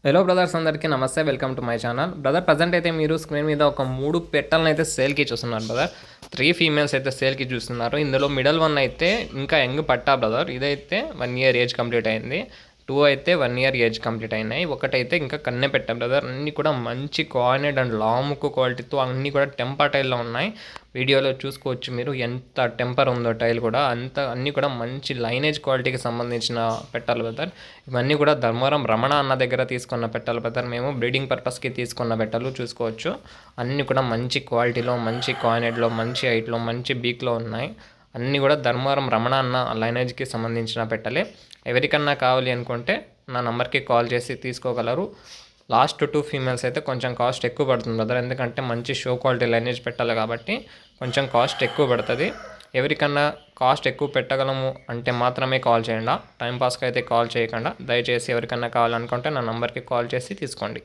Hello brothers, అందరికీ నమస్తే. Welcome to my channel. Brother, present అయితే మీరు స్క్రీన్ మీద ఒక 3 పెట్టలను అయితే సేల్కి చూస్తున్నారు బ్రదర్. 3 ఫీమేల్స్ అయితే సేల్కి చూస్తున్నారు. ఇందులో మిడల్ వన్ అయితే ఇంకా యంగ్ పట్టా బ్రదర్. ఇదైతే 1 ఇయర్ ఏజ్ కంప్లీట్ అయింది. 2 అయితే 1 ఇయర్ ఏజ్ కంప్లీట్ అయినాయి. ఒకటైతే ఇంకా కన్నె పెట్టా బ్రదర్. అన్నీ కూడా మంచి కోఆర్డినేట్ అండ్ లాముక్ క్వాలిటీతో అన్నీ కూడా టెంపర్ టైల్లో ఉన్నాయి. వీడియోలో చూసుకోవచ్చు మీరు ఎంత టెంపర్ ఉందో టైల్ కూడా. అన్నీ కూడా మంచి లైనేజ్ క్వాలిటీకి సంబంధించిన పెట్టాలి బ్రదర్. ఇవన్నీ కూడా ధర్మవరం రమణ అన్న దగ్గర తీసుకున్న పెట్టాలి బ్రదర్. మేము బ్రీడింగ్ పర్పస్కి తీసుకున్న పెట్టాలు చూసుకోవచ్చు. అన్నీ కూడా మంచి క్వాలిటీలో, మంచి కోఆర్డినేట్లో, మంచి హైట్లో, మంచి బీక్లో ఉన్నాయి. అన్నీ కూడా ధర్మవరం రమణ అన్న లైనేజ్కి సంబంధించిన పెట్టలే. ఎవరికన్నా కావాలి అనుకుంటే నా నెంబర్కి కాల్ చేసి తీసుకోగలరు. లాస్ట్ 2 ఫీమేల్స్ అయితే కొంచెం కాస్ట్ ఎక్కువ పడుతుంది బ్రదర్. ఎందుకంటే మంచి షో క్వాలిటీ లైనేజ్ పెట్టాలి కాబట్టి కొంచెం కాస్ట్ ఎక్కువ పడుతుంది. ఎవరికన్నా కాస్ట్ ఎక్కువ పెట్టగలము అంటే మాత్రమే కాల్ చేయండి. టైంపాస్కి అయితే కాల్ చేయకుండా దయచేసి ఎవరికన్నా కావాలనుకుంటే నా నెంబర్కి కాల్ చేసి తీసుకోండి.